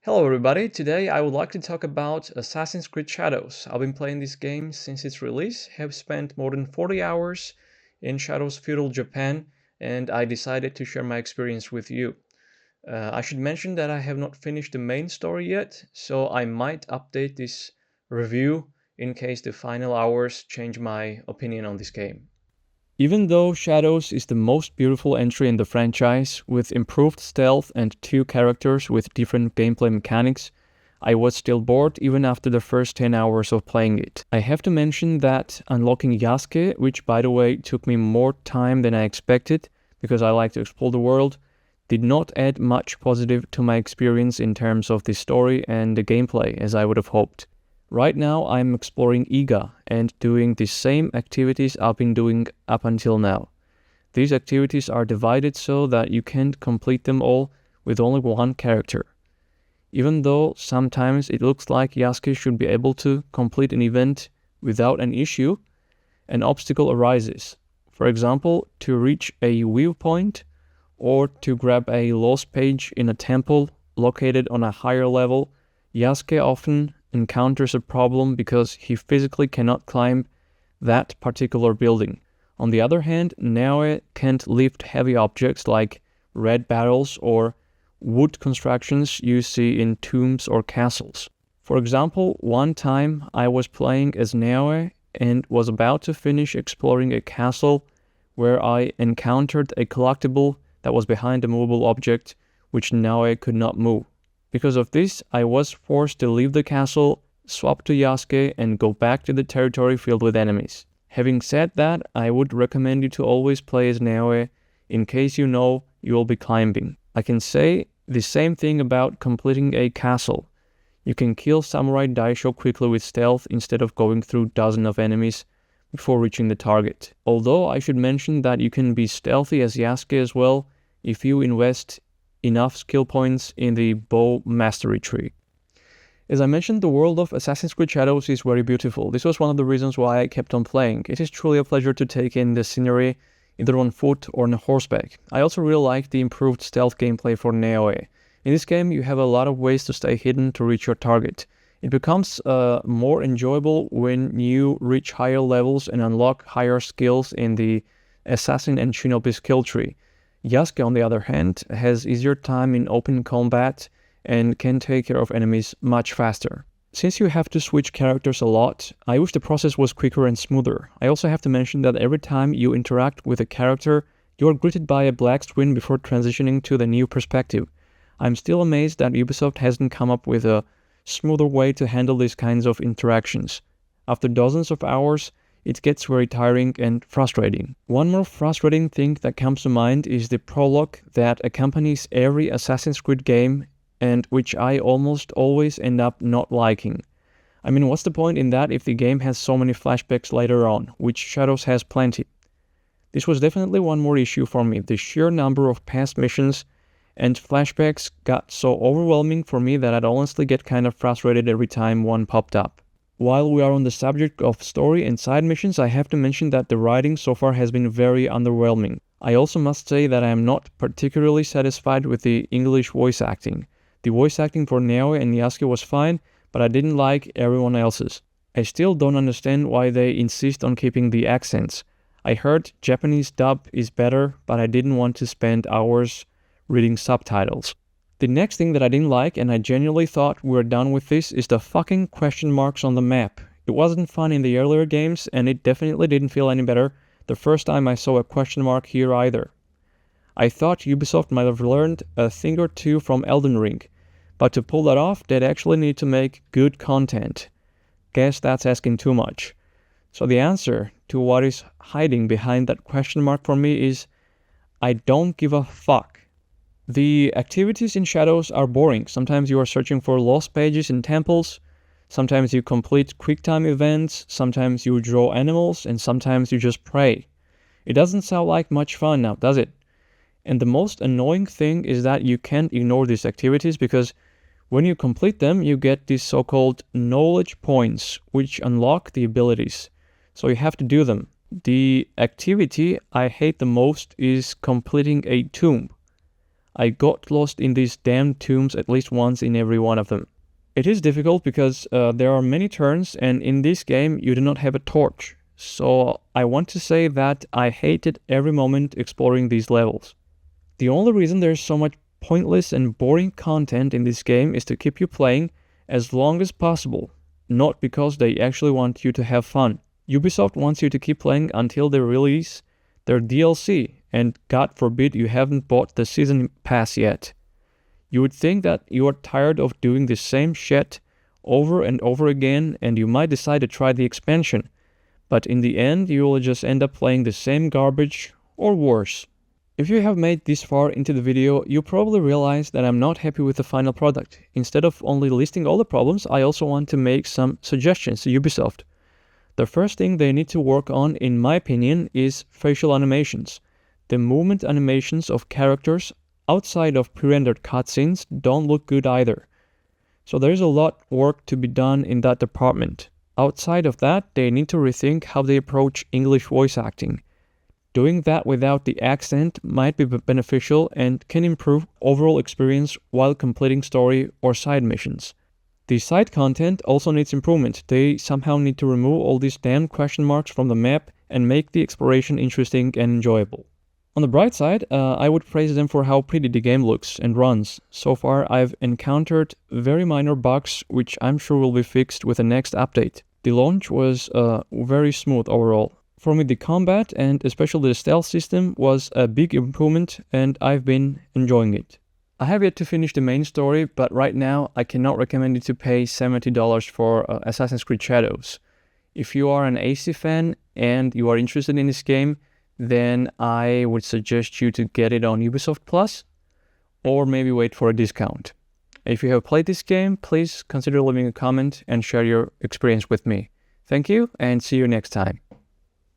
Hello everybody, today I would like to talk about Assassin's Creed Shadows. I've been playing this game since its release, have spent more than 40 hours in Shadows feudal Japan, and I decided to share my experience with you. I should mention that I have not finished the main story yet, so I might update this review in case the final hours change my opinion on this game. Even though Shadows is the most beautiful entry in the franchise, with improved stealth and two characters with different gameplay mechanics, I was still bored even after the first 10 hours of playing it. I have to mention that unlocking Yasuke, which by the way took me more time than I expected because I like to explore the world, did not add much positive to my experience in terms of the story and the gameplay as I would have hoped. Right now I'm exploring Iga and doing the same activities I've been doing up until now. These activities are divided so that you can't complete them all with only one character. Even though sometimes it looks like Yasuke should be able to complete an event without an issue, an obstacle arises. For example, to reach a viewpoint or to grab a lost page in a temple located on a higher level, Yasuke often encounters a problem because he physically cannot climb that particular building. On the other hand, Naoe can't lift heavy objects like red barrels or wood constructions you see in tombs or castles. For example, one time I was playing as Naoe and was about to finish exploring a castle where I encountered a collectible that was behind a movable object which Naoe could not move. Because of this, I was forced to leave the castle, swap to Yasuke, and go back to the territory filled with enemies. Having said that, I would recommend you to always play as Naoe in case you know you will be climbing. I can say the same thing about completing a castle. You can kill Samurai Daisho quickly with stealth instead of going through dozens of enemies before reaching the target. Although I should mention that you can be stealthy as Yasuke as well if you invest enough skill points in the bow mastery tree. As I mentioned, the world of Assassin's Creed Shadows is very beautiful. This was one of the reasons why I kept on playing. It is truly a pleasure to take in the scenery either on foot or on horseback. I also really like the improved stealth gameplay for Naoe. In this game you have a lot of ways to stay hidden to reach your target. It becomes more enjoyable when you reach higher levels and unlock higher skills in the Assassin and Shinobi skill tree. Yasuke, on the other hand, has easier time in open combat and can take care of enemies much faster. Since you have to switch characters a lot, I wish the process was quicker and smoother. I also have to mention that every time you interact with a character, you are greeted by a black screen before transitioning to the new perspective. I'm still amazed that Ubisoft hasn't come up with a smoother way to handle these kinds of interactions. After dozens of hours, it gets very tiring and frustrating. One more frustrating thing that comes to mind is the prologue that accompanies every Assassin's Creed game and which I almost always end up not liking. I mean, what's the point in that if the game has so many flashbacks later on, which Shadows has plenty? This was definitely one more issue for me. The sheer number of past missions and flashbacks got so overwhelming for me that I'd honestly get kind of frustrated every time one popped up. While we are on the subject of story and side missions, I have to mention that the writing so far has been very underwhelming. I also must say that I am not particularly satisfied with the English voice acting. The voice acting for Naoe and Yasuke was fine, but I didn't like everyone else's. I still don't understand why they insist on keeping the accents. I heard Japanese dub is better, but I didn't want to spend hours reading subtitles. The next thing that I didn't like, and I genuinely thought we were done with this, is the fucking question marks on the map. It wasn't fun in the earlier games, and it definitely didn't feel any better the first time I saw a question mark here either. I thought Ubisoft might have learned a thing or two from Elden Ring, but to pull that off, they'd actually need to make good content. Guess that's asking too much. So the answer to what is hiding behind that question mark for me is, I don't give a fuck. The activities in Shadows are boring. Sometimes you are searching for lost pages in temples, sometimes you complete QuickTime events, sometimes you draw animals, and sometimes you just pray. It doesn't sound like much fun now, does it? And the most annoying thing is that you can't ignore these activities because when you complete them, you get these so-called knowledge points, which unlock the abilities. So you have to do them. The activity I hate the most is completing a tomb. I got lost in these damn tombs at least once in every one of them. It is difficult because there are many turns, and in this game you do not have a torch. So I want to say that I hated every moment exploring these levels. The only reason there's so much pointless and boring content in this game is to keep you playing as long as possible, not because they actually want you to have fun. Ubisoft wants you to keep playing until they release their DLC, and God forbid you haven't bought the season pass yet. You would think that you are tired of doing the same shit over and over again and you might decide to try the expansion, but in the end you will just end up playing the same garbage or worse. If you have made this far into the video, you probably realize that I'm not happy with the final product. Instead of only listing all the problems, I also want to make some suggestions to Ubisoft. The first thing they need to work on, in my opinion, is facial animations. The movement animations of characters outside of pre-rendered cutscenes don't look good either. So there's a lot of work to be done in that department. Outside of that, they need to rethink how they approach English voice acting. Doing that without the accent might be beneficial and can improve overall experience while completing story or side missions. The side content also needs improvement. They somehow need to remove all these damn question marks from the map and make the exploration interesting and enjoyable. On the bright side, I would praise them for how pretty the game looks and runs. So far, I've encountered very minor bugs, which I'm sure will be fixed with the next update. The launch was very smooth overall. For me, the combat and especially the stealth system was a big improvement, and I've been enjoying it. I have yet to finish the main story, but right now I cannot recommend you to pay $70 for Assassin's Creed Shadows. If you are an AC fan and you are interested in this game, then I would suggest you to get it on Ubisoft Plus, or maybe wait for a discount. If you have played this game, please consider leaving a comment and share your experience with me. Thank you, and see you next time.